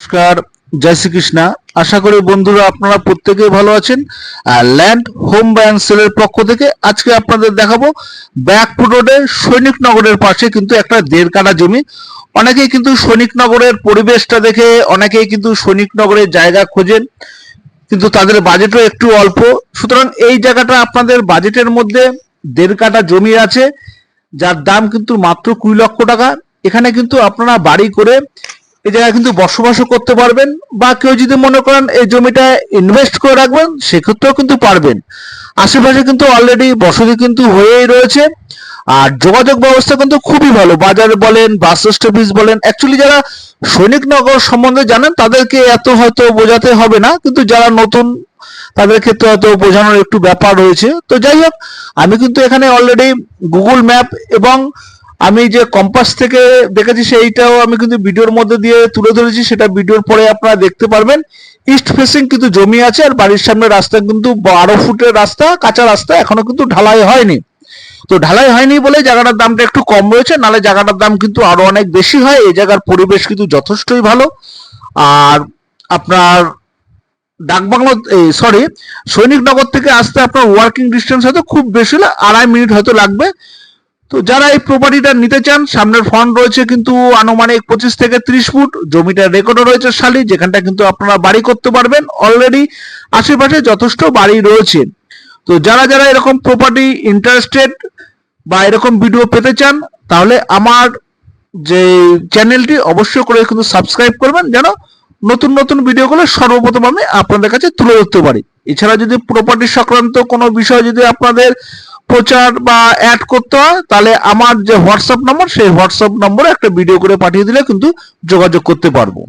নমস্কার, জয় শ্রীকৃষ্ণা। আশা করি বন্ধুরা আপনারা প্রত্যেকেই ভালো আছেন। ল্যান্ড হোম ব্যাংক সেলের পক্ষ থেকে আজকে আপনাদের দেখাবো ব্যাকপুর রোডে সৈনিকনগরের পাশে কিন্তু একটা 1.5 কাঠা জমি। অনেকেই কিন্তু সৈনিকনগরের পরিবেশটা দেখে অনেকেই কিন্তু সৈনিকনগরের জায়গা খোঁজেন, কিন্তু তাদের বাজেটও একটু অল্প। সুতরাং এই জায়গাটা আপনাদের বাজেটের মধ্যে 1.5 কাঠা জমি আছে, যার দাম কিন্তু মাত্র 20 লক্ষ টাকা। এখানে কিন্তু আপনারা বাড়ি করে এই জায়গায় কিন্তু বসবাসও করতে পারবেন, বা কেউ যদি মনে করেন এই জমিটা ইনভেস্ট করে রাখবেন সেক্ষেত্রেও কিন্তু পারবেন। আশেপাশে কিন্তু অলরেডি বসতি কিন্তু হয়েই রয়েছে, আর যোগাযোগ ব্যবস্থা কিন্তু খুবই ভালো। বাজার বলেন, বাস স্টপেজ বলেন, অ্যাকচুয়ালি যারা সৈনিকনগর সম্বন্ধে জানেন তাদেরকে এত হয়তো বোঝাতে হবে না, কিন্তু যারা নতুন তাদের ক্ষেত্রে হয়তো বোঝানোর একটু ব্যাপার রয়েছে। তো যাই হোক, আমি কিন্তু এখানে অলরেডি গুগল ম্যাপ এবং আমি যে কম্পাস থেকে দেখেছি সেইটাও আমি কিন্তু ভিডিওর মধ্যে দিয়ে তুলে ধরেছি, সেটা ভিডিওর পরে আপনারা দেখতে পারবেন। ইস্ট ফেসিং কিন্তু জমি আছে, আর বাড়ির সামনে রাস্তা কিন্তু 12 ফুটের রাস্তা, কাঁচা রাস্তা, এখনো কিন্তু ঢালাই হয়নি। তো ঢালাই হয়নি বলে জায়গাটার দামটা একটু কম রয়েছে, নালে জায়গাটার দাম কিন্তু আরো অনেক বেশি হয়। এই জায়গার পরিবেশ কিন্তু যথেষ্টই ভালো। আর আপনার ডাকবাংলো, সরি, সৈনিকনগর থেকে আসতে আপনার ওয়ার্কিং ডিস্টেন্স হয়তো খুব বেশি হলে 2.5 মিনিট হয়তো লাগবে। তো যারা এই প্রপার্টিটা নিতে চান, সামনের ফ্রন্ট রয়েছে কিন্তু আনুমানিক 25 থেকে 30 ফুট। জমিটার রেকর্ডও রয়েছে শালি, যেখানটা কিন্তু আপনারা বাড়ি করতে পারবেন। অলরেডি আশেপাশে যথেষ্ট বাড়ি রয়েছে। তো যারা যারা এরকম প্রপার্টি ইন্টারেস্টেড বা এরকম ভিডিও পেতে চান, তাহলে আমার যে চ্যানেলটি অবশ্যই করে কিন্তু সাবস্ক্রাইব করবেন, যেন নতুন নতুন ভিডিওগুলো সর্বপ্রথম আমি আপনাদের কাছে তুলে ধরতে পারি। এছাড়া যদি প্রপার্টি সংক্রান্ত কোনো বিষয় যদি আপনাদের প্রচার বা অ্যাড করতে হয়, তাহলে আমার যে হোয়াটসঅ্যাপ নম্বর, সেই হোয়াটসঅ্যাপ নম্বরে একটা ভিডিও করে পাঠিয়ে দিলে কিন্তু যোগাযোগ করতে পারবো।